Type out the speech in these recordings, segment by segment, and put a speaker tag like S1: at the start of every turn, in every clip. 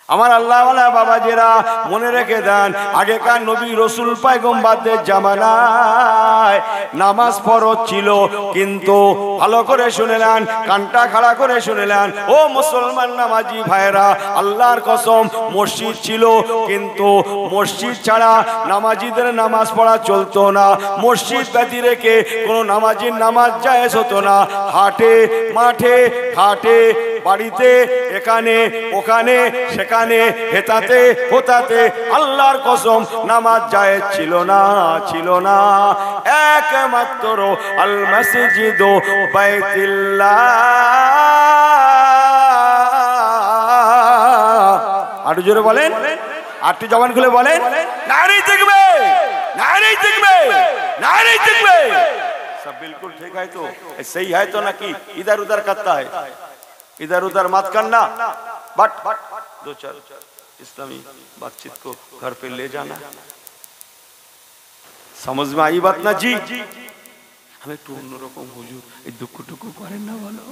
S1: আমার আল্লাহওয়ালা বাবাজিরা মনে রেখে দেন, আগেকার নবী রসুল পয়গম্বরদের জামানায় নামাজ ফরজ ছিল, কিন্তু ভালো করে শুনে নেন, কানটা খাড়া করে শুনে নেন ও মুসলমান নামাজি ভাইরা, আল্লাহর কসম মসজিদ ছিল, কিন্তু মসজিদ ছাড়া নামাজিদের নামাজ পড়া চলতো না। মসজিদ ব্যতি রেখে কোনো নামাজির নামাজ জায়েজ হতো না। হাটে মাঠে ঘাটে বাড়িতে এখানে ওখানে সেখানে হেতাতে হোতাতে আল্লাহর কসম নামাজ জায়েজ ছিল না, ছিল না। একমাত্র আল মসজিদ বাইতুল্লাহ। আর জোরে বলেন, আটটি জবান খুলে বলেন, নারে তাকবীর, नारे तकबीर, नारे तकबीर। सब बिल्कुल ठीक है तो सही है तो ना कि इधर उधर करता है, इधर उधर मत करना, बट दो चार इस्लामी बातचीत को घर पे ले जाना। समझ में आई बात ना जी? हमें तो अन्यरकम हुजूर ये दुख टुकु करें ना बोलो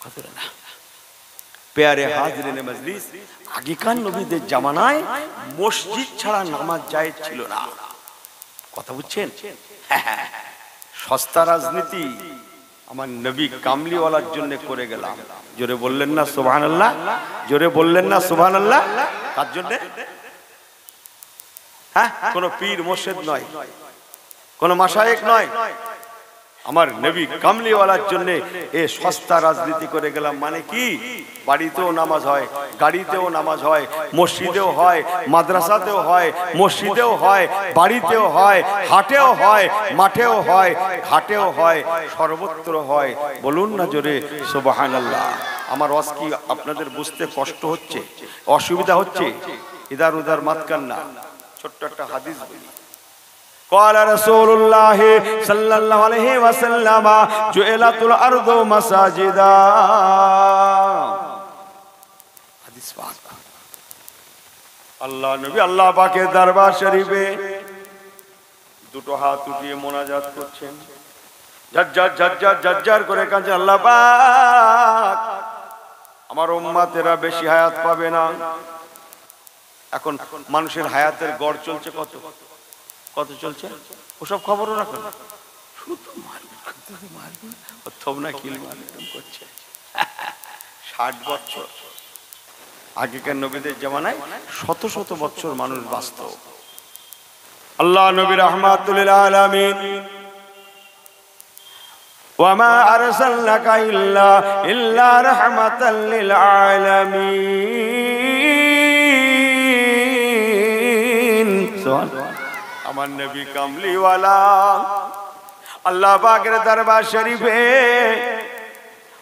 S1: कतरा ना। प्यारे हाजिरिन मजलिस, আগেকার নবীদের জামানায় মসজিদ ছাড়া নামাজ জায়েজ ছিল না। কথা বুঝছেন? সস্তা রাজনীতি আমার নবী কামলিওয়ালার জন্য করে গেলাম। জোরে বললেন না সুবহানাল্লাহ? জোরে বললেন না সুবহানাল্লাহ? কার জন্য? হ্যাঁ, কোন পীর মুর্শিদ নয়, কোন মাশায়েখ নয়, আমার নবী কামলিওয়ালার জন্য এই সস্তা রাজনীতি করে গেলাম। মানে কি? বাড়িতেও নামাজ হয়, গাড়িতেও নামাজ হয়, মসজিদেও হয়, মাদ্রাসাতেও হয়, মসজিদেও হয়, বাড়িতেও হয়, হাটেও হয়, মাঠেও হয়, ঘাটেও হয়, সর্বত্র হয়। বলুন না জোরে সুবহানাল্লাহ। আমার ওয়াজ কি আপনাদের বুঝতে কষ্ট হচ্ছে, অসুবিধা হচ্ছে? ইদার উদার মাত কান্না। ছোট্ট একটা হাদিস বলি। قال رسول الله صلى الله عليه وسلم جعلت الارض مساجدا। হাদিস পাক। আল্লাহ নবী আল্লাহ পাকের দরবার শরীফে দুটো হাত উঠিয়ে মোনাজাত করছেন, ঝরঝর ঝরঝর ঝরঝর করে কাঁদছেন, আল্লাহ পাক আমার উম্মতেরা বেশি হায়াত পাবে না। এখন মানুষের হায়াতের গড় চলছে কত কত চলছে ওসব খবরও রাখেন, শুধু মারবে করছে। 60 বছর আগেকার নবীদের জামানায় শত শত বছর মানুষ বাঁচত। আল্লাহ নবী রাহমাতুল লিল আলামিন, ওয়া মা আরসালনাকা ইল্লা রাহমাতাল লিল আলামিন। আমার নবী কামলিওয়ালা আল্লাহ পাকের দরবার শরীফে,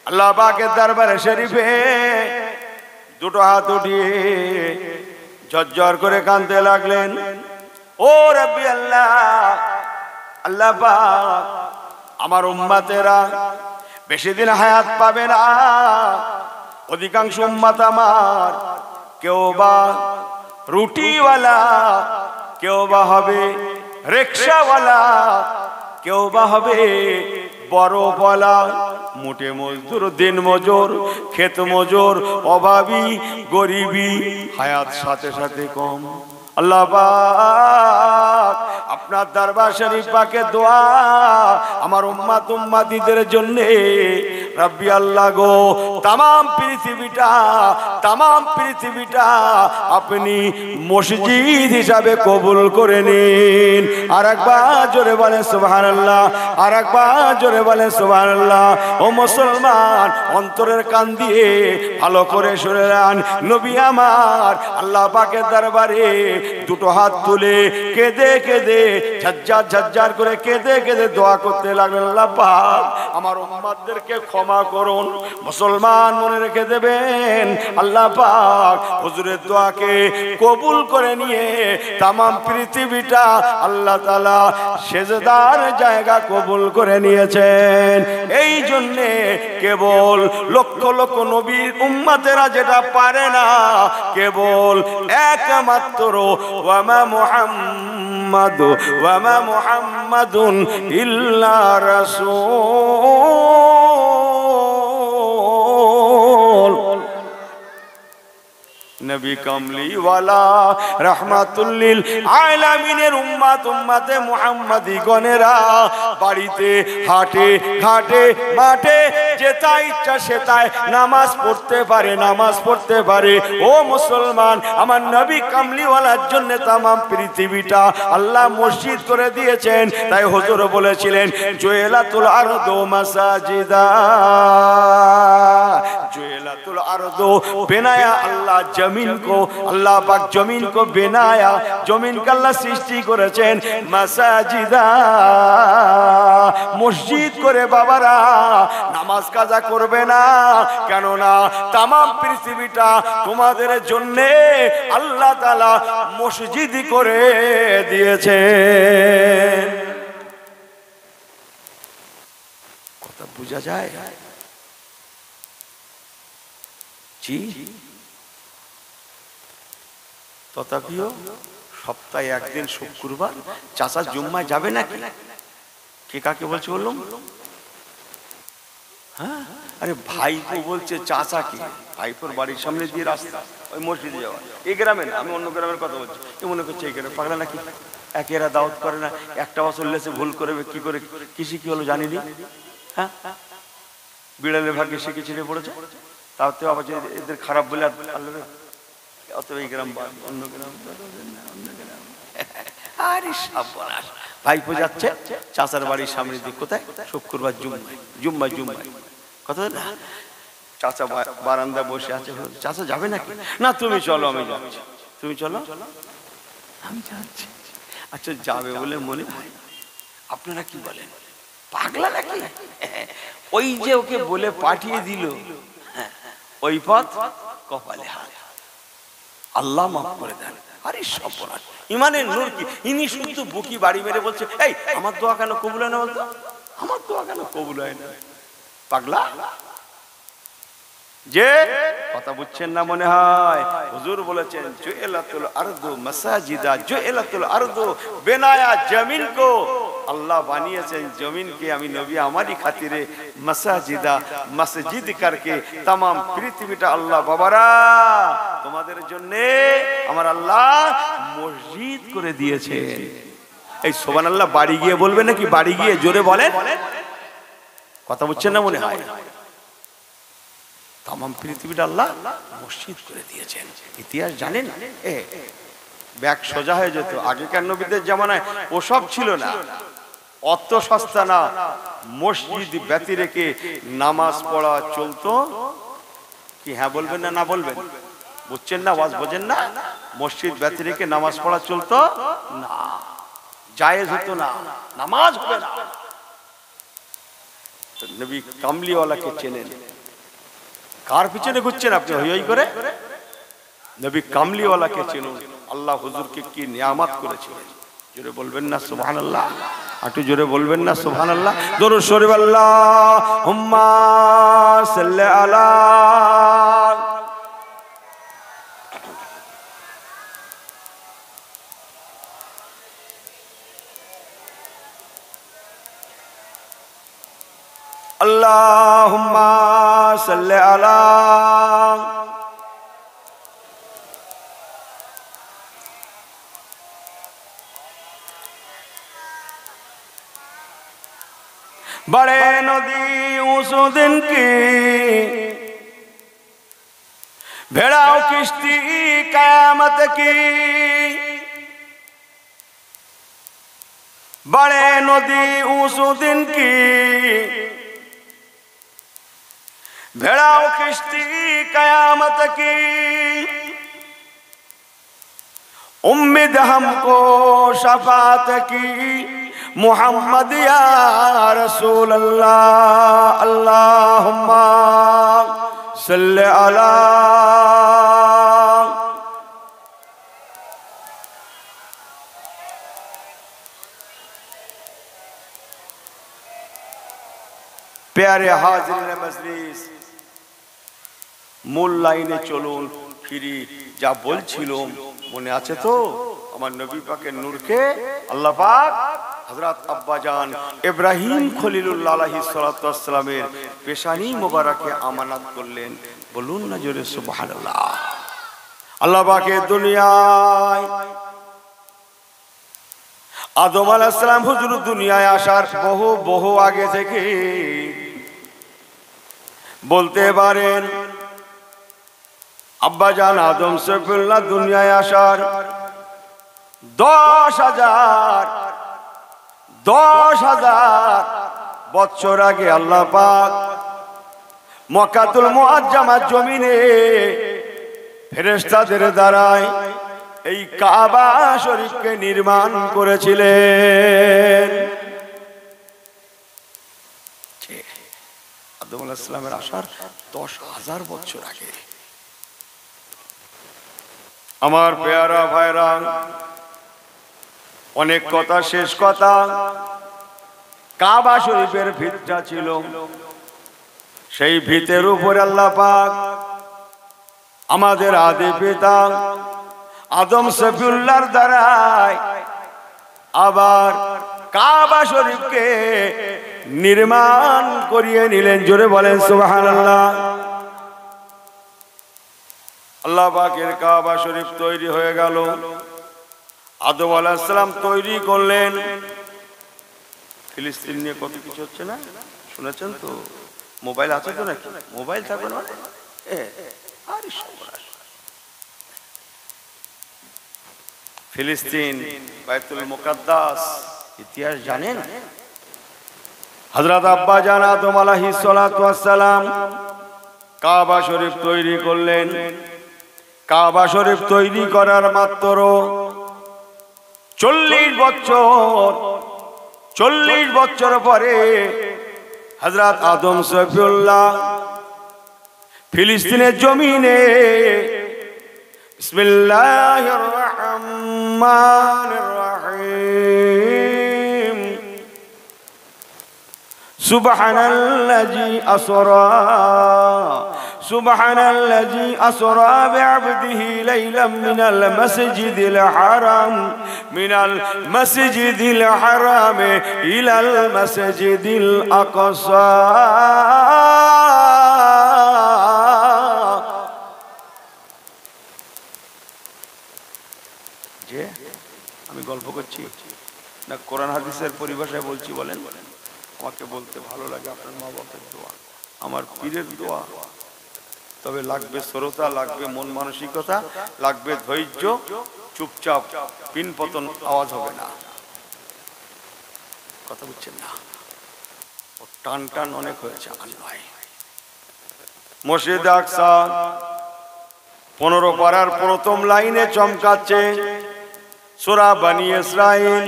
S1: আল্লাহ পাকের দরবার শরীফে দুটো হাত উঠিয়ে ঝরঝর করে কাঁদতে লাগলেন, ও রব্বি আল্লাহ, আল্লাহ পাক আমার উম্মতেরা বেশি দিন হায়াত পাবে না। অধিকাংশ উম্মত আমার কেউ বা রুটিওয়ালা, কেউ বা হবে রিকশাওয়ালা, কেউ বা হবে বড়ওয়ালা, মুটে মজদুর, দিন মজুর, ক্ষেত মজুর, অভাবী, গরিবী, হায়াত সাথে সাথে কম। আল্লাহ পাক আপনার দরবার শরীফ পাকে দোয়া আমার উম্মত উম্মতিদের জন্য। রব্বি আল্লাহ গো, তাম পৃথিবীটা আপনি মসজিদ হিসাবে কবুল করে নিন। আর একবার জোরে বলেন সুবহানাল্লাহ, আর একবার জোরে বলেন সুবহানাল্লাহ। ও মুসলমান, অন্তরের কান দিয়ে ভালো করে শুনে নেন, নবী আমার আল্লাহ পাকের দরবারে দুটো হাত তুলে কেঁদে কেঁদে ঝরঝর ঝরঝর করে কেঁদে কেঁদে দোয়া করতে লাগলেন, আল্লাহ পাক আমার উম্মতদেরকে ক্ষমা করুন। মুসলমান মনে রেখে দেবেন, আল্লাহ পাক হুজুরের দোয়াকে কবুল করে নিয়ে তাম পৃথিবীটা আল্লাহ তাআলা সেজদার জায়গা কবুল করে নিয়েছেন। এই জন্যে কেবল লক্ষ লক্ষ নবীর উম্মতেরা যেটা পারে না, কেবল একমাত্র ওয়ামা মুহাম্মাদুন ইল্লা রাসূল। নবী কামলিওয়ালা রাহমাতুল্লিল আলামিনের উম্মতে মুহাম্মাদি গণেরা বাড়িতে হাটে ঘাটে মাঠে যেটা ইচ্ছা সেটাই নামাজ পড়তে পারে ও মুসলমান আমার নবী কামলিওয়ালার জন্য तमाम পৃথিবীটা আল্লাহ মসজিদ করে দিয়েছেন তাই হুজুর বলেছিলেন জুয়েলাতুল আরদু মাসাজিদা जुएलातुल अर्दो बनाया अल्लाह जमीन को अल्लाह पाक जमीन को बनाया जमीन का अल्लाह सृष्टि करेছেন মাসাজিদা মসজিদ করে বাবারা নামাজ কাজা করবে না কেন না तमाम পৃথিবীটা তোমাদের জন্য আল্লাহ তাআলা মসজিদ করে দিয়েছেন কথা বোঝা যায় जी तथापिও সপ্তাহে একদিন শুক্রবার চাচা জুম্মায় যাবে নাকি কে কাকে বলছে বললাম হ্যাঁ আরে ভাইপো বলছে চাচা কি ভাইপোর বাড়ির সামনে দিয়ে রাস্তা ওই মসজিদে যাওয়া এই গ্রামে না আমি অন্য গ্রামের কথা বলছি এ মনে করছে এই গ্রামে পাগলা নাকি একেরা দাওয়াত করে না একটা বছর লেসে ভুল করবে কি করে কিসি কি হলো জানিনি হ্যাঁ বিড়ালের ভাগ্যে সে কিছু নিয়ে পড়েছে তাতে আবার যে এদের খারাপ বলে আল্লাহ অতএব এই গ্রাম অন্য গ্রাম আরে সাবধান ভাইপো যাচ্ছে চাচার বাড়ির সামনে দিকে কোথায় শুক্রবার জুম্মায় কথা না চাচা বারান্দা বসে আছে চাচা যাবে নাকি না তুমি চলো আমি যাচ্ছি তুমি চলো আমি যাচ্ছি আচ্ছা যাবে বলে মনে হয় আপনারা কি বলেন পাগলা নাকি ওই যে ওকে বলে পাঠিয়ে দিল ওই পথ কপালে হাত আল্লাহ মাফ করে দেন আরে সর্বনাশ ইমানের নূর কি ইনি শুধু বুকি বাড়ি মেরে বলছে এই আমার দোয়া কেন কবুল হয় না বলতো আমার দোয়া কেন কবুল হয় না পাগলা যে কথা বুঝছেন না মনে হয় হুজুর বলেছেন জুয়েলাতুল আরদু মাসাজিদা জুয়েলাতুল আরদু বেনায়া জমিন কো আল্লাহ বানিয়েছেন জমিনকে আমি নবী আমারই খাতিরে মাসাজিদা মসজিদ करके तमाम পৃথিবীটা আল্লাহ বাবারা তোমাদের জন্য আমার আল্লাহ মসজিদ করে দিয়েছেন এই সুবহানাল্লাহ বাড়ি গিয়ে বলবেন নাকি বাড়ি গিয়ে জোরে বলেন কথা বুঝছেন না মনে হয় तमाम পৃথিবীটা আল্লাহ মসজিদ করে দিয়েছেন ইতিহাস জানেন ব্যাগ সোজা হয়ে যেত আগেকার নবীদের জামানায় ওসব ছিল না অত সস্তা না মসজিদ ব্যতি রেখে নামাজ পড়া চলতো কি হ্যাঁ বলবেন না বলবেন বুঝছেন না ওয়াজ বোঝেন না মসজিদ ব্যতি রেখে নামাজ পড়া চলতো না জায়েজ হতো না নামাজ হবে না তো নবী কামলিওয়ালাকে চেনেন কার পিছনে ঘুরছেন আপনি হই হই করে নবী কামলিওয়ালাকে চিনুন আল্লাহ হুজুরকে কি নিয়ামত করেছিলেন জোরে বলবেন না সুবহানাল্লাহ একটু জোরে বলবেন না সুবহানাল্লাহ দরুদ শরীফ আল্লাহুম্মা সাল্লি আলা আল্লাহুম্মা সাল্লি আলা बड़े नदी उस दिन की भेड़ाओं किश्ती कयामत की बड़े नदी उस दिन की भेड़ाओं किश्ती कयामत की उम्मीद हमको शफात की मुहम्मद या रसूल अल्लाह अल्लाहुम्मा सल्ली अला प्यारे हाजिरीन मजलिस मूल लाइने चलुन फिरी जा बोलছিলাম মনে আছে তো আমার নবী পাকের নূরকে আল্লাহ পাক হযরত আব্বাজান ইব্রাহিম খলিলুল্লাহ আলাইহিস সালাতু ওয়াস সালামের পেশানি মোবারকে আমানত করলেন বলুন না জোরে সুবহানাল্লাহ আল্লাহ পাকের দুনিয়ায় আদম আলাইহিস সালাম হুজুর দুনিয়ায় আসার বহু আগে থেকে বলতে পারেন আব্বাজান আদম সফিউল্লাহ দুনিয়ায় আসার 10,000 বছর আগে আল্লাহ পাক মক্কাতুল মুআজ্জামার জমিনে ফেরেশতাদের দ্বারায় এই কাবা শরীফকে নির্মাণ করেছিলেন। আদম আলাইহিস সালামের আসার 10,000 বছর আগে। আমার পেয়ারা ভাইরা, অনেক কথা, শেষ কথা, কাবা শরীফের ভিতটা ছিল, সেই ভিতের উপরে আল্লাহ পাক আমাদের আদি পিতা আদম সফিউল্লাহর দ্বারায় আবার কাবা শরীফকে নির্মাণ করিয়ে নিলেন। জোরে বলেন সুবহানাল্লাহ। আল্লাহ পাকের কাবা শরীফ তৈরি হয়ে গেল। আদম আলাইহিস সালাম তৈরি করলেন। ফিলিস্তিন নিয়ে কত কিছু হচ্ছে না, শুনেছেন তো? মোবাইল আছে তো নাকি? মোবাইল থাকবে না? ফিলিস্তিন, বাইতুল মুকাদ্দাস, ইতিহাস জানেন? হযরত আব্বাজান আদম আলাইহিস সালাতু ওয়াস সালাম কাবা শরীফ তৈরি করলেন। কাবা শরীফ তৈরি করার মাত্র 40 বছর পরে হযরত আদম সফিউল্লাহ ফিলিস্তিনের জমিনে বিসমিল্লাহির রহমানির রহিম সুবহানাল্লাযী আসরা বিআবদিহি লাইলাম মিনাল মাসজিদিল হারাম ইলাল মাসজিদিল আকসা। যে আমি গল্প করছি না কোরআন হাদিসের পরিভাষায় বলছি? বলেন, আমাকে বলতে ভালো লাগে। আপনার মা বাবার দোয়া, আমার পীরের দোয়া, তবে লাগবে শ্রোতা, লাগবে মন মানসিকতা, লাগবে ধৈর্য। চুপচাপ পিন পতন আওয়াজ হবে না, কথা বুঝছেন না? টান টান অনেক হয়েছে। মসজিদ আকসা 15 পারার প্রথম লাইনে চমকাচ্ছে সূরা বনী ইসরাইল।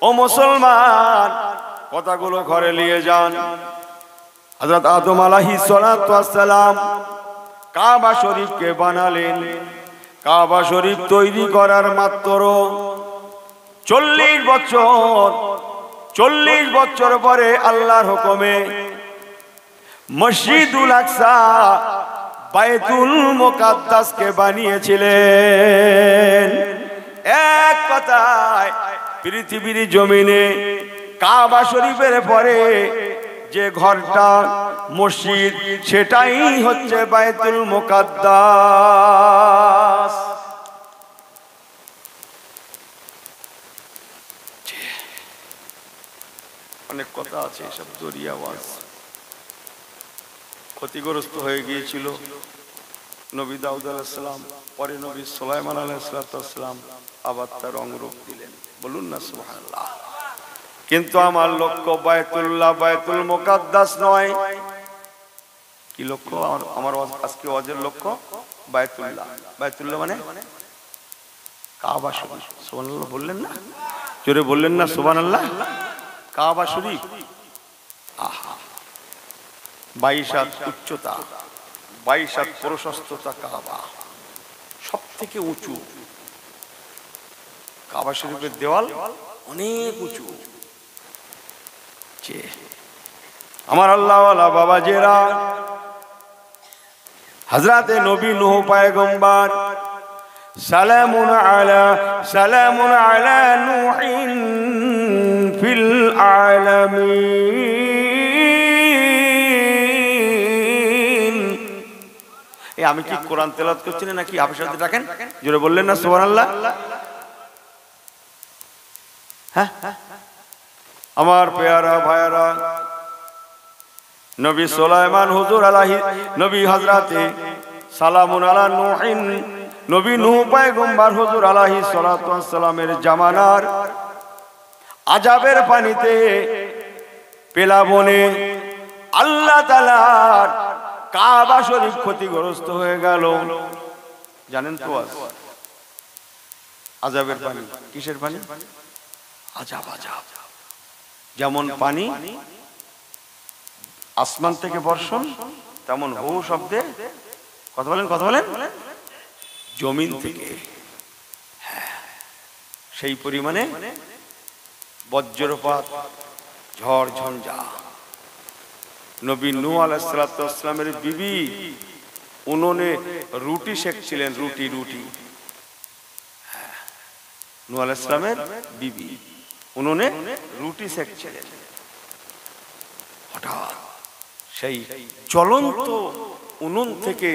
S1: ও মুসলমান, কথাগুলো ঘরে নিয়ে যান। হযরত আদম আলাইহিস সালাতু ওয়াস সালাম কাবা শরীফকে বানালেন। কাবা শরীফ তৈরি করার মাত্র 40 বছর পরে আল্লাহর হুকুমে মসজিদুল আকসা বাইতুল মুকাদ্দাসকে বানিয়েছিলেন। এক কথায় পৃথিবীর জমিনে কাবা শরীফের পরে যে ঘরটা মসজিদ, সেটাই হচ্ছে বাইতুল মুকাদ্দাস। অনেক কথা আছে, সব জরিয়া আওয়াজ। ক্ষতিগ্রস্ত হয়ে গিয়েছিল নবী দাউদ আলাইহিস সালাম, পরে নবী সুলাইমান আলাইহিস সালাম আবার তার রংরূপ দিলেন। বলুন না সুবহানাল্লাহ। কিন্তু আমার লক্ষ্য বায়তুল্লাহ, বাইতুল মুকাদ্দাস নয়। কি লক্ষ্য আমার আজকে ওয়াজের লক্ষ্য? বায়তুল্লাহ। বায়তুল্লাহ মানে কাবা শরীফ। সুবহানাল্লাহ বললেন না? জোরে বললেন না সুবহানাল্লাহ? কাবা শরীফ 22 হাত উচ্চতা, 22 হাত প্রশস্ততা। কাবা সব থেকে উঁচু। কাবা শরীফের দেওয়াল অনেক উঁচু। আমার আল্লাহওয়ালা বাবাজেরা, হযরতে নবী নূহ পয়গম্বর সালামুন আলা নূহিন ফিল আলামিন, এই আমি কি কোরআন তেলাওয়াত করছি না নাকি আপনাদের ডাকেন জোরে বললেন না সুবহানাল্লাহ। হ্যাঁ আমার পেয়ারা ভাইরা নবী সুলাইমান হুজুর আলাইহি নবী হযরতে সালামুন আলা নূহিন নবী নূহ পয়গম্বর হুজুর আলাইহিস সালাতু ওয়াস সালামের জামানার আযাবের পানিতে পেলাবনে আল্লাহ তাআলার কাবা শরীফ ক্ষতিগ্রস্ত হয়ে গেল। জানেন তো আযাবের পানি কিসের পানি? আযাব। যেমন পানি আসমান থেকে বর্ষণ, তেমন হু শব্দে কথা বলেন জমিন থেকে সেই পরিমাণে বজ্রপাত, ঝড় ঝঞ্ঝা। নবী নূহ আলাইহিস সালাতু ওয়াস সালামের বিবি উনুনে রুটি সেকছিলেন, রুটি নূহ আলাইহিস সালামের বিবি উনুনে রুটি সেকছিলেন। হঠাৎ সেই জ্বলন্ত উনুন থেকে,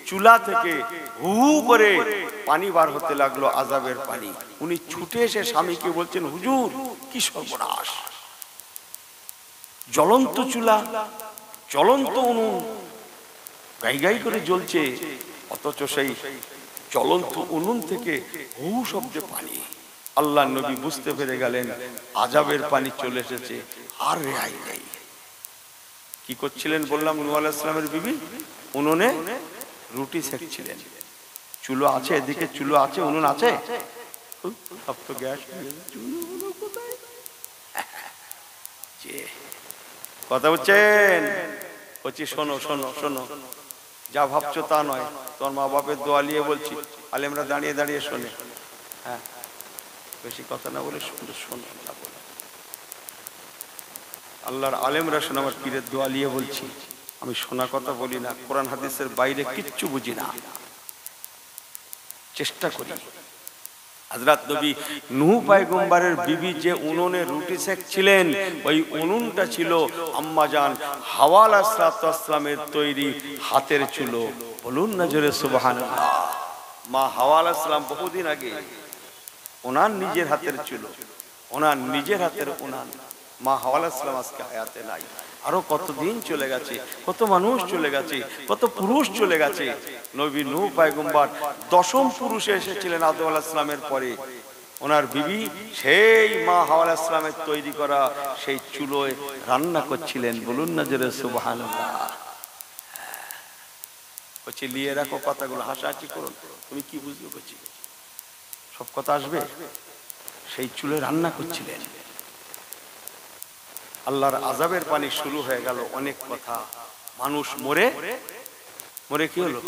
S1: চুলা থেকে হু করে পানি বার হতে লাগলো, আযাবের পানি। উনি ছুটে এসে স্বামীকে বলছেন, হুজুর কি সর্বনাশ, জ্বলন্ত চুলা, জ্বলন্ত উনুন গাই করে জ্বলছে, অথচ সেই জ্বলন্ত উনুন থেকে হু শব্দে পানি। আল্লাহ নবী বুঝতে পেরে গেলেন আযাবের পানি চলে এসেছে, আর রেহাই নেই। কি করছিলেন বললাম? নূহ আলাইহিস সালামের বিবি উনুনে রুটি সেকছিলেন। চুলো আছে, এদিকে চুলো আছে, উনুন আছে, সব তো গ্যাস। কথা বুঝছেন? বলছি শোনো, যা ভাবছো তা নয়, তোমার মা বাপের দোয়া নিয়ে বলছি, আলেমরা দাঁড়িয়ে শোনে। হ্যাঁ, বেশি কথা না বলে শোনো। আল্লাহর আলেমরা শোনো, আমার পীরের দোয়া নিয়ে বলছি। আমি শোনা কথা বলি না, কোরআন হাদিসের বাইরে কিচ্ছু বুঝি না, চেষ্টা করি। হযরত নবী নূহ পয়গম্বরের বিবি যে উনুনে রুটি সেকছিলেন, ওই উনুনটা ছিল আম্মাজান হাওয়া আলাইহিস সালামের তৈরি হাতের চুলো। বলুন না জোরে সুবহানাল্লাহ। মা হাওয়া আলাইহিস সালাম বহুদিন আগে ওনার নিজের হাতের চুলো, ওনার নিজের হাতের উনান। মা হাওয়া আলাইহিস সালাম আজকে হায়াতে নাই। আরো কতদিন চলে গেছে, কত মানুষ চলে গেছে, কত পুরুষ চলে গেছে। নবী নূহ পয়গম্বর দশম পুরুষে এসেছিলেন আদম আলাইহিস সালামের পরে। ওনার বিবি সেই মা হাওয়া আলাইহিস সালামের তৈরি করা সেই চুলোয় রান্না করছিলেন। বলুন না জোরে সুবহানাল্লাহ। বলছি লিয়ে রাখো কথাগুলো, হাসাহাসি করুন। তুমি কি বুঝবে? বলছি সব কথা আসবে। সেই চুলোয় রান্না করছিলেন। আল্লাহর আযাবের পানি শুরু হয়ে গেল। অনেক কথা, মানুষ মরে কি হলো?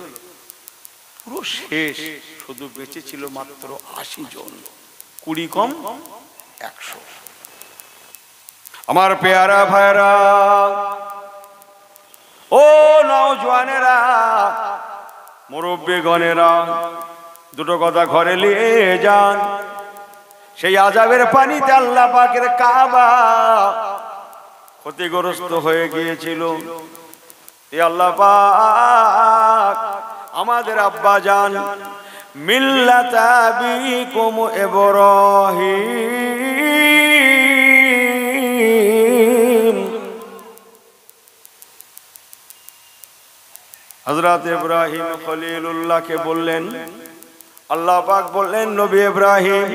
S1: পুরো শেষ। শুধু বেঁচে ছিল মাত্র 80 জন, 20 কম 100। আমার পেয়ারা ভাইরা, ও নওজওয়ানেরা, মুরব্বিগণেরা, দুটো কথা ঘরে নিয়ে যান। সেই আযাবের পানিতে আল্লাহ পাকের কাবা ক্ষতিগ্রস্ত হয়ে গিয়েছিল। আল্লাহ পাক আমাদের আব্বা জান মিল্লাত আবিকুম ইব্রাহিম, হযরত ইব্রাহিম খলিলুল্লাহকে বললেন, আল্লাহ পাক বললেন, নবী ইব্রাহিম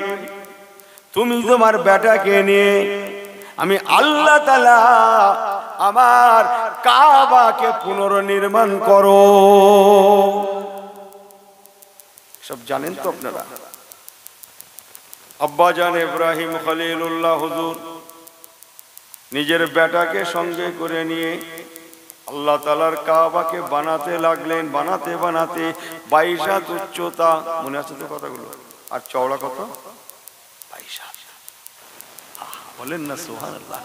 S1: তুমি তোমার বেটাকে নিয়ে আমি আল্লাহ তাআলা আমার কাবাকে পুনর্নির্মাণ করো। সব জানেন তো আপনারা। আব্বা জান ইব্রাহিম খলিলুল্লাহ হুজুর নিজের বেটাকে সঙ্গে করে নিয়ে আল্লাহ তাআলার কাবাকে বানাতে লাগলেন। বানাতে 22 হাত উচ্চতা, মনে আছে তো কথাগুলো? আর চওড়া কত? 22 হাত। বলেন না সুবহানাল্লাহ।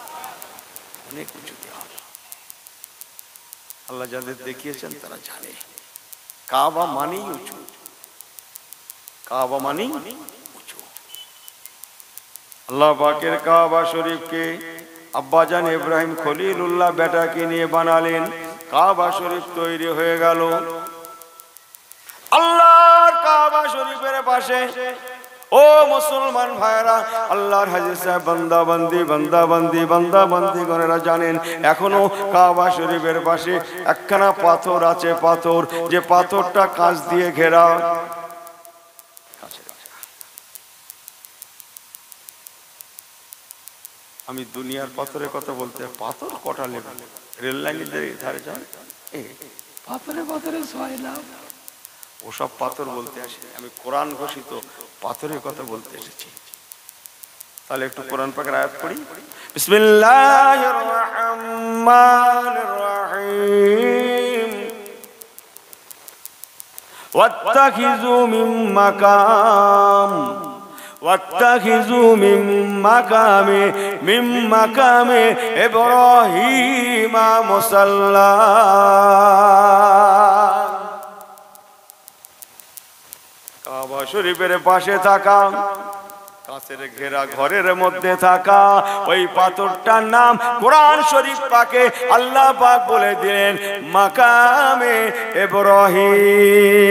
S1: অনেক উঁচু দেওয়াল। আল্লাহ যাদের দেখিয়েছেন তারা জানে কাবা মানেই উঁচু, কাবা মানেই উঁচু। আল্লাহ পাকের কাবা শরীফকে আব্বাজান ইব্রাহিম খলিলুল্লাহ বেটাকে নিয়ে বানালেন। কাবা শরীফ তৈরি হয়ে গেল। শরীফের পাশে ও মুসলমান ভাইরা, আল্লাহর হাজী সাহেব বান্দাবান্দি করেরা জানেন এখনো কাবা শরীফের পাশে একখানা পাথর আছে, পাথর যে পাথরটা কাঁচ দিয়ে ঘেরা। আমি দুনিয়ার পাথরের কথা বলতে, পাথর কটা লেবে রেল লাইনের ধারে যান, পাথরে সয় লাভ, ওসব পাথর বলতে আসে, আমি কোরআন ঘোষিত পাথরের কথা বলতে এসেছি। তাহলে একটু কোরআন পাকের আয়াত পড়ি। বিসমিল্লাহির রাহমানির রাহিম। ওয়াত্তাখিযু মিন মাকামি ইব্রাহিম মুসাল্লা। কাবা শরীফের পাশে থাকা কাছের ঘেরা ঘরের মধ্যে থাকা ওই পাথরটার নাম কোরআন শরীফ পাকে আল্লাহ পাক বলে দিলেন মাকামে ইব্রাহিম।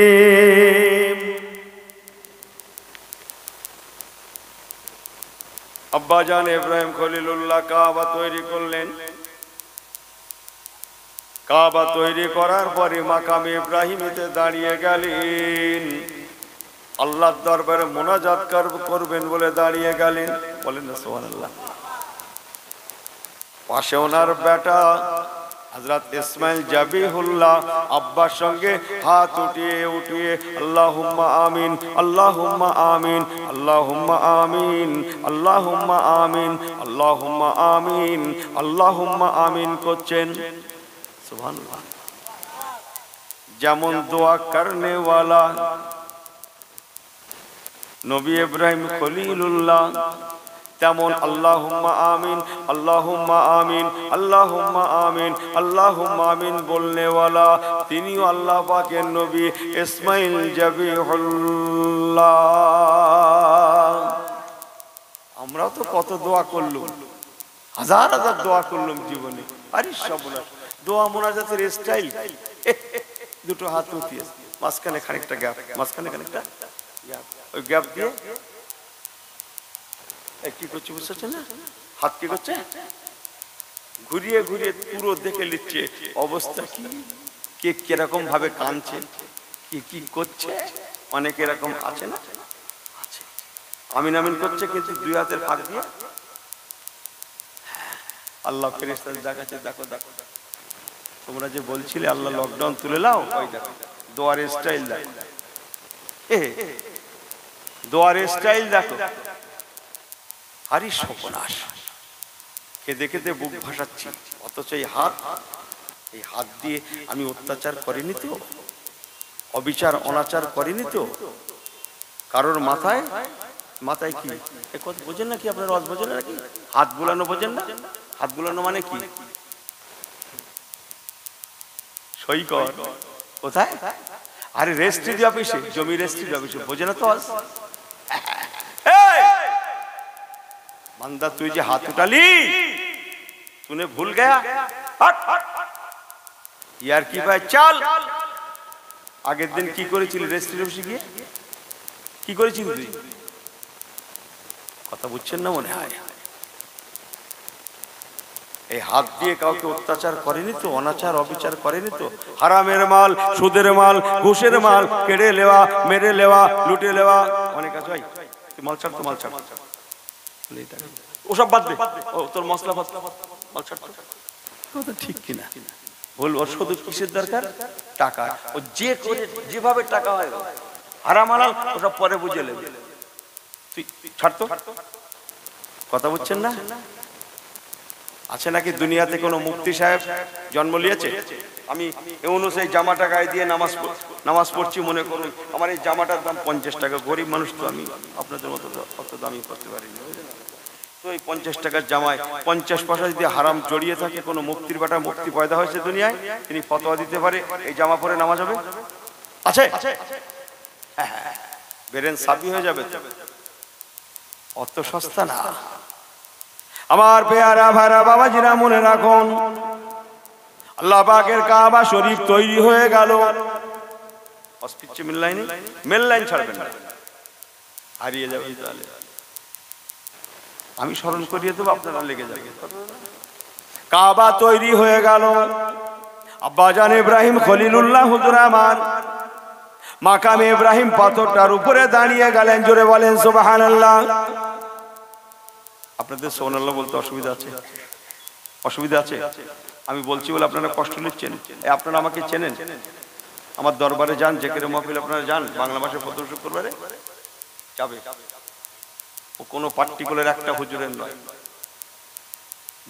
S1: আব্বাজান ইব্রাহিম খলিলুল্লাহ কাবা তৈরি করলেন। কাবা তৈরি করার পরে মাকামে ইব্রাহিমেতে দাঁড়িয়ে গেলেন, আল্লাহর দরবারে মুনাজাত করবেন বলে দাঁড়িয়ে গেলেন। বলেন না সুবহানাল্লাহ। পাশে ওনার বেটা হযরত ইসমাইল জাবিহুল্লাহ আব্বার সঙ্গে হাত উঠিয়ে আল্লাহুম্মা আমিন, আল্লাহুম্মা আমিন, আল্লাহুম্মা আমিন, আল্লাহুম্মা আমিন, আল্লাহুম্মা আমিন, আল্লাহুম্মা আমিন করছেন। সুবহানাল্লাহ। যেমন দোয়া করনে ওয়ালা নবী ইব্রাহিম খলিলুল্লাহ, তেমন আল্লাহুম্মা আমিন, আল্লাহুম্মা আমিন, আল্লাহুম্মা আমিন, আল্লাহুম্মা আমিন বলনে ওয়ালা তিনিও আল্লাহ পাকের নবী ইসমাইল জাবিহুল্লাহ। আমরা তো কত দোয়া করলাম, হাজার হাজার দোয়া করলাম জীবনে। আরে সব দোয়া মোনাজাতের স্টাইল, দুটো হাত উঠিয়ে মাঝখানে খানিকটা গ্যাপ, মাঝখানে খানিকটা গ্যাপ, ওই গ্যাপ দিয়ে কি করছে বুঝতে না, হাত কি করছে ঘুরিয়ে ঘুরিয়ে পুরো দেখে নিচ্ছে অবস্থা কি, কে কিরকম ভাবে কাঁদছে, কি করছে। অনেক এরকম আছে না, আছে আমিন আমিন করছে কিন্তু দুই হাতের ফাঁক দিয়ে আল্লাহ ফেরেশতাদের দেখাচ্ছে দেখো দেখো তোমরা যে বলছিলে আল্লাহ লকডাউন তুলে নাও, ওই দেখো দোয়ার স্টাইল দেখো, দোয়ার স্টাইল দেখো। আরে সর্বনাশ, খেতে খেতে বুক ভাসাচ্ছি, অথচ এই হাত দিয়ে আমি অত্যাচার করিনি তো, অবিচার অনাচার করিনি তো কারোর মাথায় মাথায় কি কথা বোঝেন না কি আপনারা? রস বোঝেন নাকি? হাত বুলানো বোঝেন না? হাত বুলানো মানে কি? সই কর কোথায়? আরে রেজিস্ট্রি অফিসে, জমি রেজিস্ট্রি অফিসে, বোঝে না তো? বান্দা তুই যে হাত উঠালি तूने भूल गया, हट यार की भाई चल। আগের দিন কি করেছিলি রেজিস্ট্রি অফিসে গিয়ে? কি করেছিলি তুই? কথা বুঝছেন না মনে হয়? এই হাত দিয়ে কাউকে অত্যাচার করেনি তো, অনাচার অবিচার করেনি তো, হারামের মাল, সুদের মাল, ঘুষের মাল কেড়ে নেওয়া, মেরে নেওয়া, লুটে নেওয়া অনেক আছে। ভাই তুই মাল ছাড়, তো মাল ছাড়, ওসব বাদ দে, ও তোর মশলা বাদ, মাল ছাড়। কথা ঠিক কিনা বল? ওর শুধু কিসের দরকার? টাকা। ও যে করে যেভাবে টাকা হয় হারাম হালাল ওসব পরে বুঝে নেবে, তুই ছাড় তো। কথা বুঝছেন না? আছে নাকি দুনিয়াতে কোনো মুফতি সাহেব জন্ম নিয়েছে? আমি ইউনুস এই জামাটা গায়ে দিয়ে নামাজ পড়ছি, মনে করুন আমার এই জামাটার দাম 50 টাকা, গরিব মানুষ তো আমি, আপনাদের মতো অত দামি করতে পারিনি। তো এই 50 টাকার জামায় 50 পয়সা যদি হারাম জড়িয়ে থাকে, কোনো মুফতির বেটা মুফতি পয়দা হয়েছে দুনিয়ায়, তিনি ফতোয়া দিতে পারে এই জামা পরে নামাজ হবে? আছে? বেরেন সাবি হয়ে যাবে, অত সস্তা না। আমার পেয়ারা ভাইরা বাবাজিরা মনে রাখুন, আল্লাহ পাকের কাবা শরীফ তৈরি হয়ে গেল। অস্পিচ্ছে মিল লাইন ছাড়বেন না, হারিয়ে যাবেন। তাহলে আমি স্মরণ করিয়ে দেবো, আপনারা লেগে যাবেন। কাবা তৈরি হয়ে গেল। আব্বাজান ইব্রাহিম খলিলুল্লাহ হুজুর আমার মাকামে ইব্রাহিম পাথরটার উপরে দাঁড়িয়ে গেলেন। জোরে বলেন সুবহানাল্লাহ। আপনাদের সুবহানাল্লাহ বলতে অসুবিধা আছে? অসুবিধা আছে? আমি বলছি বলে আপনারা কষ্ট নিচ্ছেন? আপনারা আমাকে চেনেন? আমার দরবারে যান, যেখানে মাহফিল আপনারা যান, বাংলা ভাষায় প্রথম শুক্রবারে যাবে। ও কোনো পার্টিকুলার একটা হুজুরের নয়,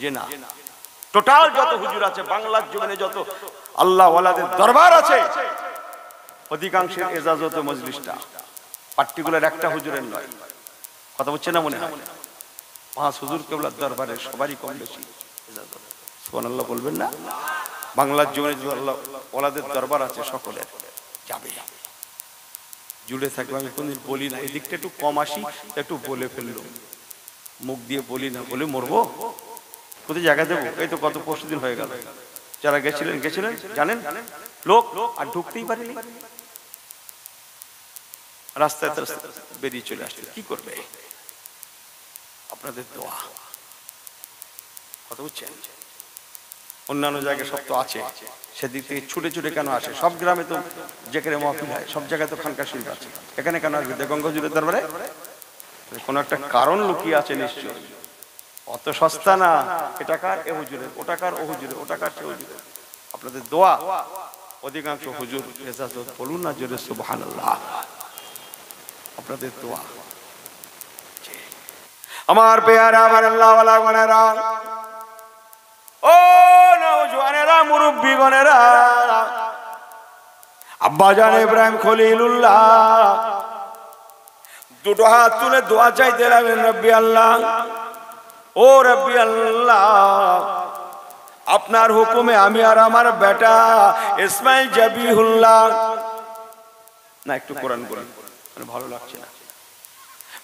S1: যে না, টোটাল যত হুজুর আছে বাংলার জমিনে, যত আল্লাহ ওয়ালাদের দরবার আছে, অধিকাংশের এজাজত মজলিসটা পার্টিকুলার একটা হুজুরের নয়। কথা বলছে না? মনে হয় পাঁচ হুজুর কেবলার দরবারে সবারই কম বেশি এজাজত। সুবহানাল্লাহ বলবেন না? বাংলার জমিনে যে আল্লাহ ওয়ালাদের দরবার আছে সকলের যাবে, জুড়ে থাকবে। আমি কোনদিন বলি না, এই দিকটা একটু কম আসি, একটু বলে ফেললো, মুখ দিয়ে বলি না, বলে মরবো। কোথায় জায়গা দেবো? এই তো গত পরশু দিন হয়ে গেল, যারা গেছিলেন জানেন, লোক আর ঢুকতেই পারেনি, রাস্তায় বেরিয়ে চলে আসছে। কি করবে? আপনাদের দোয়া। কথা বুঝছেন? অন্যান্য জায়গায় সব তো আছে, সেদিক থেকে ছুটে ছুটে কেন আসে? সব গ্রামে তো যেখানে মাহফিল হয় সব জায়গায় তো খানকা শরীফ আছে, এখানে কেন আসবে? দেগঙ্গা জুড়ে দরবারে কোনো একটা কারণ লুকিয়ে আছে নিশ্চয়। অত সস্তা না। এটা কার? এ হুজুরের। ওটা কার? ও হুজুরের। ওটা কার? সে হুজুরের। আপনাদের দোয়া। অধিকাংশ হুজুর এজাজত বলুন না জোরে সুবহানাল্লাহ। আপনাদের দোয়া। আমার পেয়ারা, আমার আল্লাহ ওয়ালা গনেরা, ও নওজওয়ানেরা, মুরব্বিগণেরা, আব্বাজান ইব্রাহিম খলিলুল্লাহ দুটো হাত তুলে দোয়া চাইতে লাগলেন, রব্বি আল্লাহ, ও রব্বি আল্লাহ, আপনার হুকুমে আমি আর আমার বেটা ইসমাইল জাবিহুল্লাহ, না একটু কোরআন বলেন, মানে ভালো লাগছে না।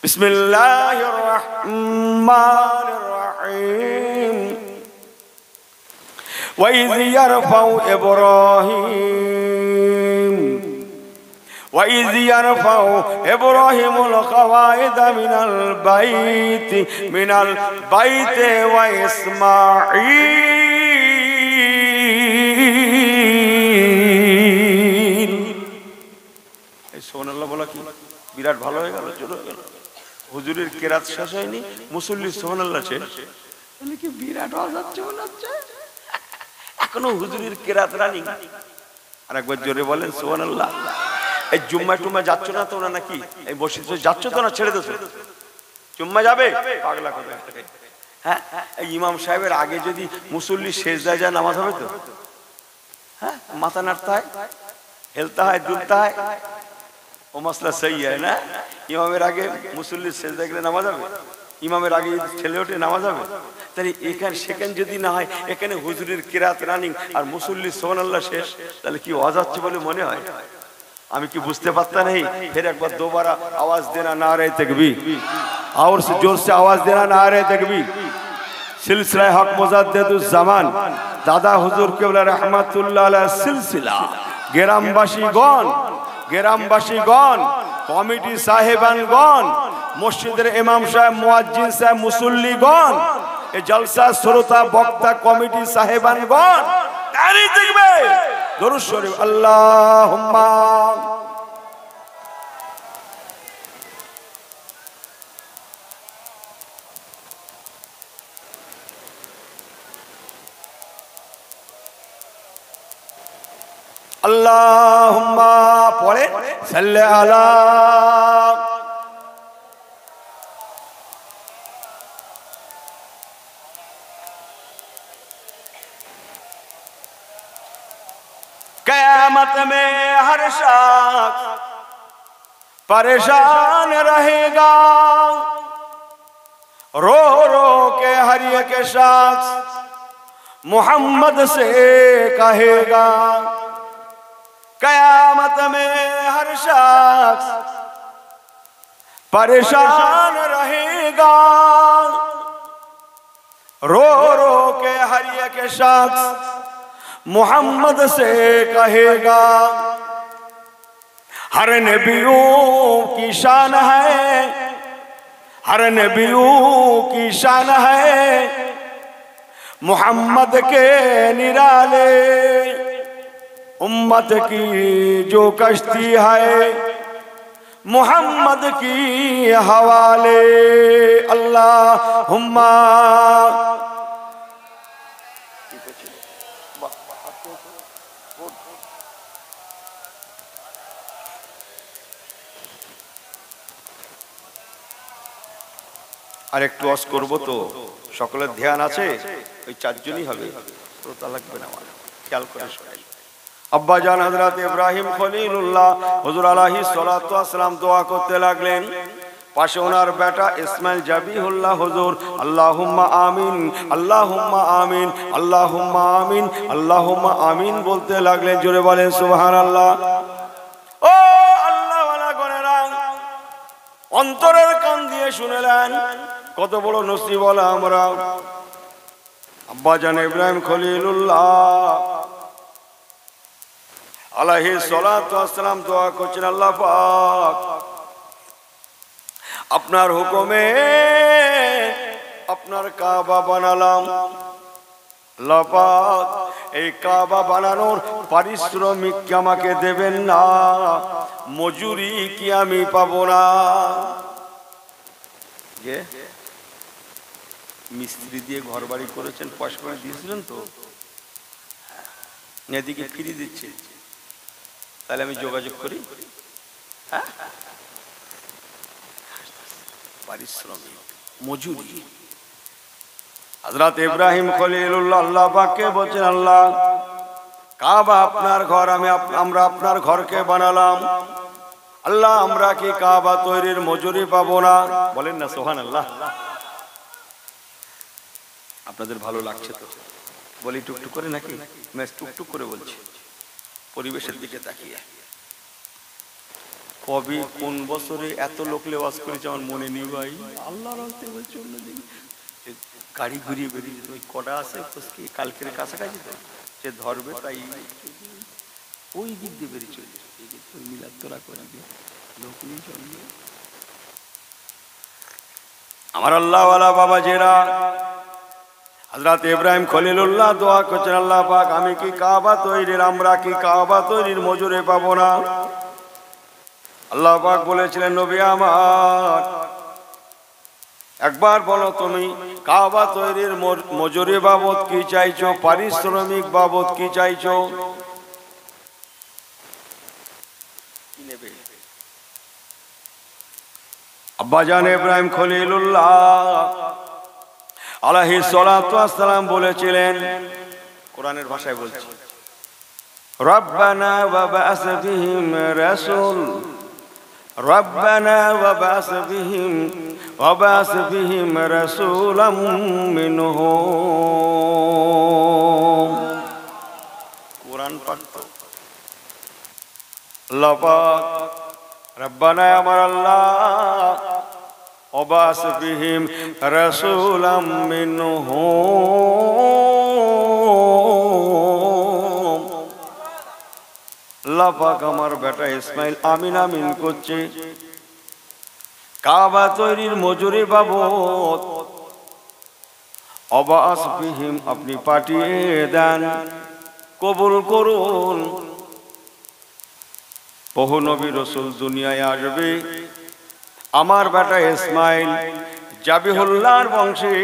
S1: বিসমিল্লাহির রহমানির রহিম। وَإِذْ يَرْفَعُ إِبْرَاهِيمُ الْقَوَاعِدَ مِنَ الْبَيْتِ وَإِسْمَاعِيلَ। এই সুবহানাল্লাহ বলা কি বিরাট ভালো হয়ে গেল, জোর হয়ে গেল। হুজুরের কেরাত শেষ হয়নি, মুসল্লি সুবহানাল্লাহ শেষ, তাহলে কি বিরাট আওয়াজ মনে হচ্ছে? এখনো হুজুরের কেরাত রানিং। আর একবার জোরে বলেন সুবহানাল্লাহ। এই জুম্মা টুম্মা যাচ্ছ না তোমরা নাকি? এই বসে যাচ্ছ তো না? ছেড়ে দেছো? জুম্মা যাবে? পাগলা করবে। হ্যাঁ, এই ইমাম সাহেবের আগে যদি মুসল্লি সেজদায় যায় নামাজ হবে তো? হ্যাঁ, মাথা নাড়তে হয়, হেলতে হয়, দুলতে হয়, ও মশলা সেই হয় না? ইমামের আগে মুসল্লি সেজদায় গেলে নামাজ হবে? ইমামের আগে ছেলে ওঠে নামাজ হবে? তাহলে এখানে সেখানে যদি না হয়, এখানে হুজুরের কিরাত রানিং আর মুসল্লি সুবহানাল্লাহ শেষ, তাহলে কি ওয়াজ হচ্ছে বলে মনে হয়? আমি কি বুঝতে পারতা नहीं? फिर एक बार दोबारा आवाज देना, नारे तकबीर, और से जोर से आवाज देना, नारे तकबीर। सिलसिला हक मुजद्दिदुज ज़मान दादा हुजूर किबला रहमतुल्लाह अलैह सिलसिला গ্রামবাসীগণ, কমিটি সাহেবানগণ, মসজিদের ইমাম সাহেব, মুয়াজ্জিন সাহেব, মুসল্লিগণ, এই জলসা শ্রোতা বক্তা কমিটি সাহেবানগণ, তারি দেখবে দরুদ শরীফ আল্লাহুম্মা আল্লাহুম্মা পড়ে সাল্লি আলা क़यामत में हर शख्स परेशान रहेगा, रो रो के हर एक शख्स मोहम्मद से कहेगा। क़यामत में हर शख्स परेशान रहेगा, रो रो के हर एक शख्स मोहम्मद से कहेगा। हर नबियों की शान है हर नबियों की शान है मोहम्मद के निराले, उम्मत की जो कश्ती है मोहम्मद की हवाले। अल्लाहुम्मा আর একটু ওয়াজ করব তো সকলের ধ্যান আছে, ওই চারজনই হবে, শ্রোতা লাগবে না, আমার খেয়াল করে শোনেন। আব্বা জান হযরত ইব্রাহিম খলিলুল্লাহ হুজুর আলাইহিস সালাতু ওয়াস সালাম দোয়া করতে লাগলেন, পাশে ওনার বেটা ইসমাইল জাবিহুল্লাহ হুজুর আল্লাহুম্মা আমিন আল্লাহুম্মা আমিন আল্লাহুম্মা আমিন আল্লাহুম্মা আমিন বলতে লাগলেন। জোরে বলেন সুবহানাল্লাহ। ও আল্লাহ ওয়ালা গণেরা, অন্তরের কান দিয়ে শুনেলেন, কত বড় নসিবওয়ালা আমরা। আব্বা জান ইব্রাহিম খলিলুল্লাহ আলাইহিস সালাতু ওয়াস সালাম দোয়া করছেন, আল্লাহ পাক আপনার হুকুমে আপনার কাবা বানালাম, আল্লাহ পাক এই কাবা বানানোর পারিশ্রমিক কি আমাকে দেবেন না? মজুরি কি আমি পাবো না? যে মিস্ত্রি দিয়ে ঘর বাড়ি করেছেন, পয়সা করে দিয়েছিলেন তো, এদিকে ফিরিয়ে দিচ্ছে, তাহলে আমি যোগাযোগ করি। হ্যাঁ, পারিশ্রমিক মজুরি। হযরত ইব্রাহিম খলিলুল্লাহ আল্লাহ পাককে বলছেন, আল্লাহ কাবা আপনার ঘর, আমরা আপনার ঘরকে বানালাম, আল্লাহ আমরা কি কাবা তৈরির মজুরি পাবো না? বলেন না সুবহানাল্লাহ। আপনাদের ভালো লাগছে তো? বলি টুকটুক করে নাকি? ম্যাচ টুকটুক করে বলছি, পরিবেশের দিকে তাকিয়ে। কবি কোন বছরে এত লোক ওয়াজ করেছে আমার মনে নেই ভাই, আল্লাহর রাস্তায় বলছে, অন্যদিন গাড়ি ঘুরিয়ে বেরিয়ে ওই কটা আছে কালকের কাছাকাছি, তো সে ধরবে, তাই ওই দিক দিয়ে বেরিয়ে চলে মিলাদ তোরা করে দিয়ে লোক নিয়ে চলবে। আমার আল্লাহওয়ালা বাবা জেরা হযরত ইব্রাহিম খলিলুল্লাহ দোয়া করছেন, আল্লাহ পাক আমি কি কাবা তৈরির, আমরা কি কাবা তৈরির মজুরি পাবো না? আল্লাহ পাক বলেছিলেন, নবী আমার একবার বলো তুমি কাবা তৈরির মজুরি বাবদ কি চাইছো, পারিশ্রমিক বাবদ কি চাইছো? আব্বা জান ইব্রাহিম খলিলুল্লাহ আলাইহিস সালাতু ওয়াস সালাম বলেছিলেন, কোরআনের ভাষায় বলছি, রব্বানা ওয়া বা'স বিহিম রাসূল, রব্বানা ওয়া বা'স বিহিম রাসূলাম মিনহুম। কোরআন পাক তো আল্লাহ পাক রব্বানা আমার আল্লাহ ওয়াবাস বিহিম রাসূলাম মিনহুম। আল্লাহ পাক আমার বেটা ইসমাইল আমিন আমিন করছে, কাবা তৈরির মজুরি বাবদ ওয়াবাস বিহিম আপনি পাঠিয়ে দেন, কবুল করুন। বহু নবী রাসূল দুনিয়ায় আসবে, আমার বেটা ইসমাইল জাবিহুল্লাহর বংশে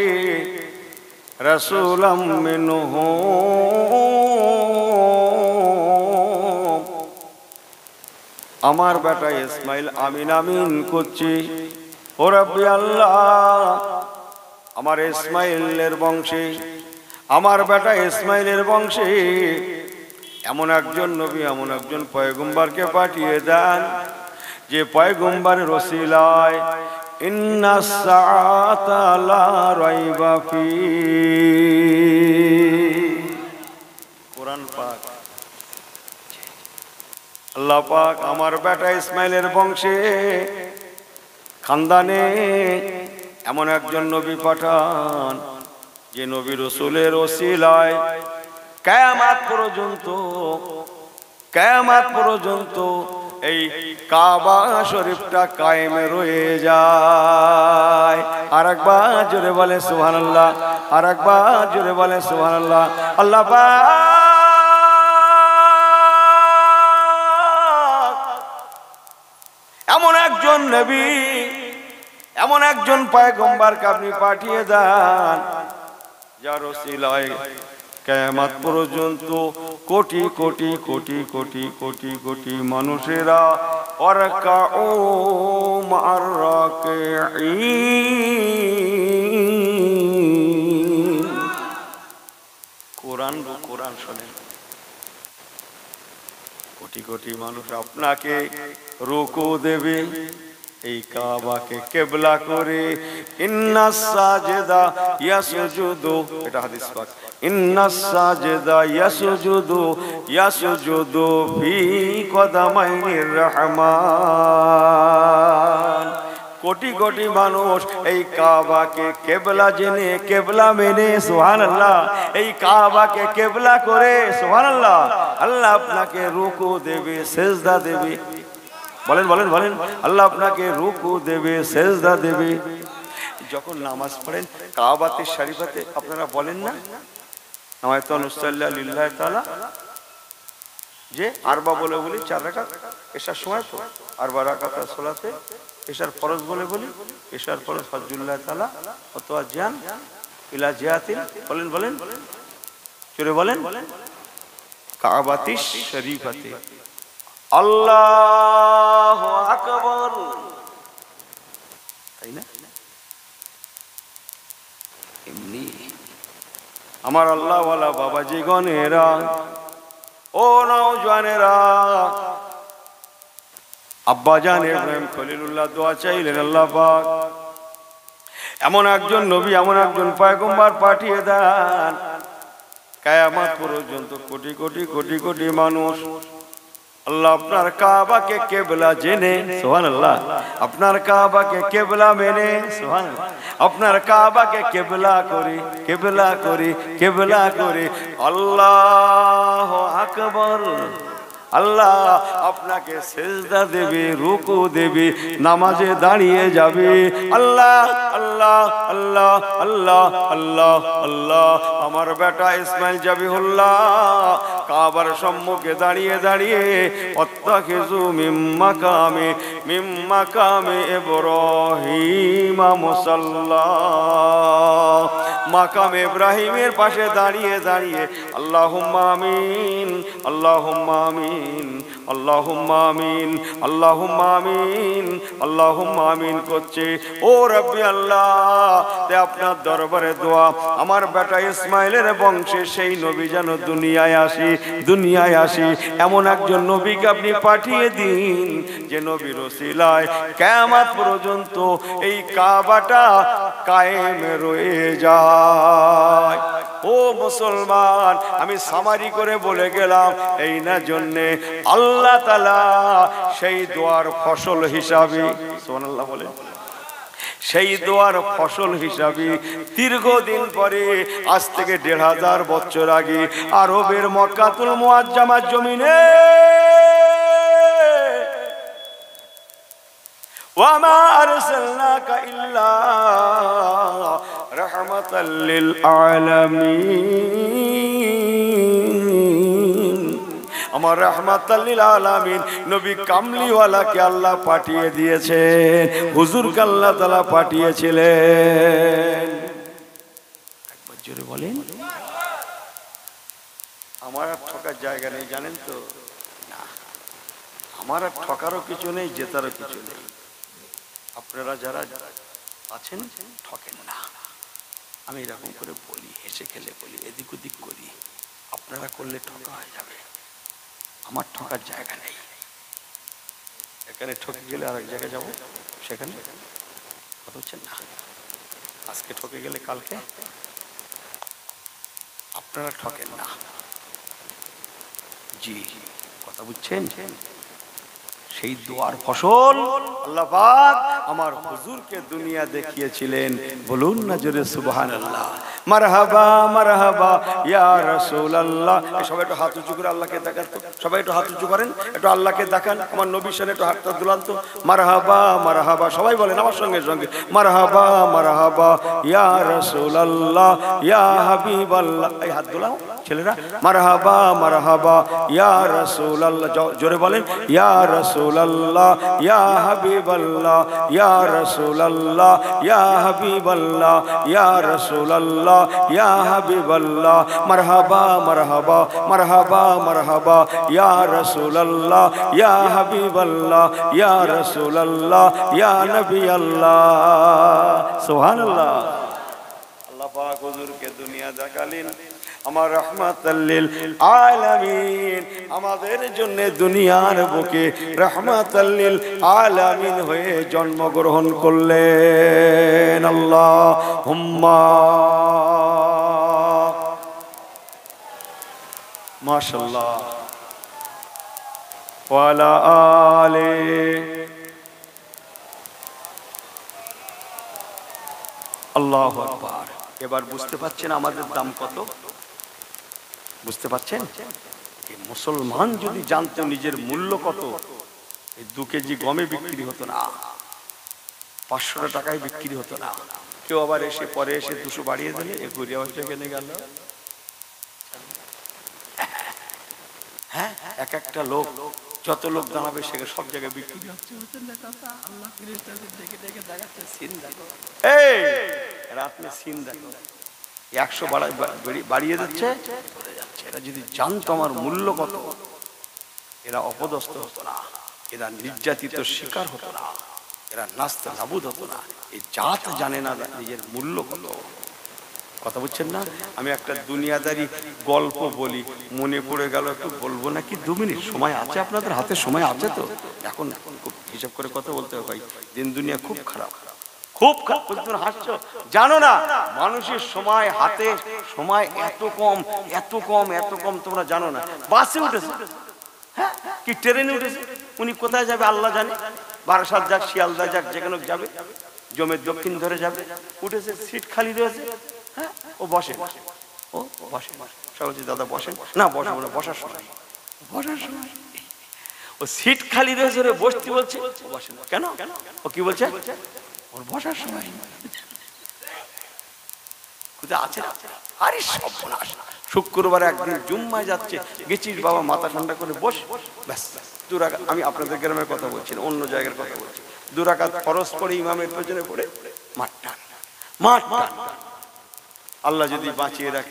S1: রাসূলাম মিনহুম। আমার বেটা ইসমাইল আমিন আমিন করছে, ও রাব্বি আল্লাহ আমার ইসমাইলের বংশে, আমার বেটা ইসমাইলের বংশে এমন একজন নবী, এমন একজন পয়গম্বরকে পাঠিয়ে দেন, যে পয়গম্বরের ওসিলায় ইন্নাস সাআতা লা রাইবা ফি। কোরআন পাক আল্লাহ পাক আমার বেটা ইসমাইলের বংশে খানদানে এমন একজন নবী পাঠান, যে নবী রাসূলের ওসিলায় কিয়ামত পর্যন্ত এই কাবা শরীফটা কায়েম রয়ে যায়। আরেকবার জোরে বলে সুবহানাল্লাহ, আরেকবার জোরে বলে সুবহানাল্লাহ। আল্লাহ পাক এমন একজন নবী, এমন একজন পয়গম্বরকে আপনি পাঠিয়ে দেন যার ওসিলায় কিয়ামত পর্যন্ত কোটি কোটি কোটি কোটি কোটি কোটি মানুষেরা ওয়ারকাউ মা'আর রাকিঈন। কোরআন শোনেন, কোটি কোটি মানুষ আপনাকে রুকু দেবে এই কাবাকে কিবলা করে। ইন্নাস সাজিদা ইয়াসজুদু, এটা হাদিস পাক, ইন্নাস সাজিদা ইয়াসজুদু ফি কদামাইনির রহমান। কোটি কোটি মানুষ এই কাবাকে কিবলা জেনে, কিবলা মেনে, সুবহানাল্লাহ, এই কাবাকে কিবলা করে, সুবহানাল্লাহ, আল্লাহ আপনাকে রুকু দেবে, সিজদা দেবে। বলেন বলেন বলেন, আল্লাহ আপনাকে রুকু দেবে, সিজদা দেবে। যখন নামাজ পড়েন কাবাতে শরীফাতে আপনারা বলেন না নামায়াতুন নুসাল্লি লিল্লাহি তাআলা, যে আরবা বলে বলি 4 রাকাত এশার সময় তো আরবা রাকাত সালাতে এশার ফরজ বলে বলি, এশার ফরজ ফজলুল্লাহ তাআলা অথবা জান ইলা জিয়াতিন। বলেন বলেন জোরে বলেন, কাবাতে শরীফাতে আল্লাহু আকবার, তাই না? এমনি আমার আল্লাহ ওয়ালা বাবাজি গণেরা, ও নওজওয়ানেরা, আব্বা জান ইব্রাহিম খলিলুল্লাহ দোয়া চাইলেন আল্লাহ পাক এমন একজন নবী, এমন একজন পয়গম্বর পাঠিয়ে দেন কিয়ামত পর্যন্ত কোটি কোটি কোটি কোটি মানুষ আল্লাহ আপনার কাবাকে কিবলা জেনে, সুবহানাল্লাহ, আপনার কাবাকে কিবলা মেনে, সুবহানাল্লাহ, আপনার কাবাকে কিবলা করে, কিবলা করে, কিবলা করে। আল্লাহু আকবার, আল্লাহ আপনাকে সিজদা দেবে, রুকু দেবে, নামাজে দাঁড়িয়ে যাবে। আল্লাহ আল্লাহ আল্লাহ আল্লাহ আল্লাহ আল্লাহ। আমার বেটা ইসমাইল জাবিহুল্লাহ কাবার সম্মুখে দাঁড়িয়ে দাঁড়িয়ে ওয়াত্তাখিযু মিন মাকামে ইব্রাহিম মুসাল্লা, মাকাম ইব্রাহিমের পাশে দাঁড়িয়ে দাঁড়িয়ে আল্লাহুম্মা আমিন, আল্লাহুম্মা আমিন, আল্লাহুম্মা আমিন, আল্লাহুম্মা আমিন, আল্লাহুম্মা আমিন করছে। ও রব্বি আল্লাহ, তে আপনার দরবারে দোয়া আমার বেটা ইসমাইলের বংশে সেই নবী যেন দুনিয়ায় আসি, এমন একজন নবীকে আপনি পাঠিয়ে দিন যে নবীর ওসিলায় কিয়ামত পর্যন্ত এই কাবাটা কায়েম রয়ে যায়। ও মুসলমান, আমি সামারি করে বলে গেলাম এই না জন্যে আল্লাহ তাআলা সেই দোয়ার ফসল হিসাবে, সুবহানাল্লাহ বলে, সেই দোয়ার ফসল হিসাবে দীর্ঘদিন পরে আজ থেকে 1500 বছর আগে আরবের মক্কাতুল মুআজ্জামার জমিনে ওয়ামা আরসালনাকা ইল্লা রাহমাতাল লিল আলামিন, আমার রাহমাতাল লিল আলামিন নবী কামলিওয়ালাকে আল্লাহ পাঠিয়ে দিয়েছেন, হুজুরকে আল্লাহ তাআলা পাঠিয়েছিলেন। একবার জোরে বলেন। আমার আর ঠকার জায়গা নেই, জানেন তো? না, আমার আর ঠকারও কিছু নেই, জেতারও কিছু নেই। আপনারা যারা আছেন ঠকেন না, আমি এরকম করে বলি, হেসে খেলে বলি, এদিক ওদিক করি, আপনারা করলে ঠকা হয়ে যাবে। আমার ঠকার জায়গা নেই, এখানে ঠকে গেলে আরেক জায়গায় যাবো, সেখানে কথা হচ্ছে না। আজকে ঠকে গেলে কালকে আপনারা ঠকেন না। জি, কথা বুঝছেন? সেই দোয়ার ফসল আল্লাহ পাক আমার হুজুরকে দুনিয়া দেখিয়েছিলেন। বলুন না জোরে সুবহানাল্লাহ। মারহাবা মারহাবা ইয়া রাসূলুল্লাহ। সবাই একটু হাত উঁচু করে আল্লাহকে দেখান তো, সবাই একটু হাত উঁচু করেন, একটু আল্লাহকে দেখান, আমার নবীর সামনে একটু হাতটা দুলান তো। মারহাবা মারহাবা, সবাই বলেন আমার সঙ্গে সঙ্গে, মারহাবা মারহাবা ইয়া রাসূলুল্লাহ ইয়া হাবিবাল্লাহ। এই হাত দুলাও ছেলেরা, মারহাবা মারহাবা ইয়া রাসূলুল্লাহ, জোরে বলেন ইয়া রাসূলুল্লাহ ইয়া হাবিবাল্লাহ ইয়া রাসূলুল্লাহ ইয়া হাবিবাল্লাহ ইয়া রাসূলুল্লাহ ইয়া হাবিবাল্লাহ। মারহাবা মারহাবা মারহাবা মারহাবা ইয়া রাসূলুল্লাহ ইয়া হাবিবাল্লাহ ইয়া রাসূলুল্লাহ ইয়া নবী আল্লাহ। সুবহানাল্লাহ। আল্লাহ পাক হুজুরকে দুনিয়া দেখালেন আমার রাহমাতাল লিল আলামিন, আমাদের জন্য দুনিয়ার বুকে রাহমাতাল লিল আলামিন হয়ে জন্মগ্রহণ করলেন। আল্লাহুম্মা মাশাআল্লাহ ওয়া আলা আলি। আল্লাহু আকবার। এবার বুঝতে পারছেন আমাদের দাম কত? বুঝতে পারছেন? এই মুসলমান যদি জানতো নিজের মূল্য কত, এই 2 কেজি গমে বিক্রি হতো না, 500 টাকায় বিক্রি হতো না। কেউ আবার এসে পরে এসে 200 বাড়িয়ে দিলে এ ঘুরিয়ে হচ্ছে কেনে গেল। হ্যাঁ, এক একটা লোক যত লোক দাঁড়াবে সে সব জায়গায় বিক্রি হচ্ছে। আল্লাহ দেখে দেখে দেখাচ্ছে সিন দেখো, এই রাত মে সিন দেখো, 100 বাড়িয়ে দিচ্ছে। এরা যদি জানতো আমার মূল্য কত, এরা অপদস্থ হতো না, এরা নির্যাতিত শিকার হতো না, এরা নাস্তা নাবুদ হতো না। এই জাত জানে না নিজের মূল্য কত। কথা বুঝছেন না? আমি একটা দুনিয়াদারি গল্প বলি, মনে পড়ে গেল, একটু বলবো নাকি? 2 মিনিট সময় আছে আপনাদের হাতে? সময় আছে তো? এখন খুব হিসাব করে কথা বলতে হবে ভাই, দিন দুনিয়া খুব খারাপ, খুব খারাপ। হাসছো, জানো না মানুষের সময় হাতে, সময় এত কম এত কম এত কম, তোমরা জানো না। বাসে উঠেছে, হ্যাঁ কি ট্রেনে উঠেছে, উনি কোথায় যাবে আল্লাহ জানে, বারাসাত যাক, শিয়ালদা যাক, যেখানে যাবে, জমের দক্ষিণ ধরে যাবে। উঠেছে, সিট খালি রয়েছে, হ্যাঁ ও বসে, ও বসে, সবাই দাদা বসেন না, বসবো না, বসার সময়, বসার সময় ও সিট খালি রয়েছে, রে বসতে বলছে, বসে না কেন? ও কি বলছে? ওর বসার সময় কোথায় আছে? আরে সর্বনাশ, শুক্রবার একদিন জুম্মায় যাচ্ছে, গেছিস বাবা, মাথা ঠান্ডা করে বস, ব্যাস 2 রাকাত। আমি আপনাদের গ্রামের কথা বলছি না, অন্য জায়গার কথা বলছি। 2 রাকাত ফরজ পড়ে ইমামের পেছনে পড়ে মাঠ টান, মাঠ টান। আল্লাহ যদি বাঁচিয়ে রাখে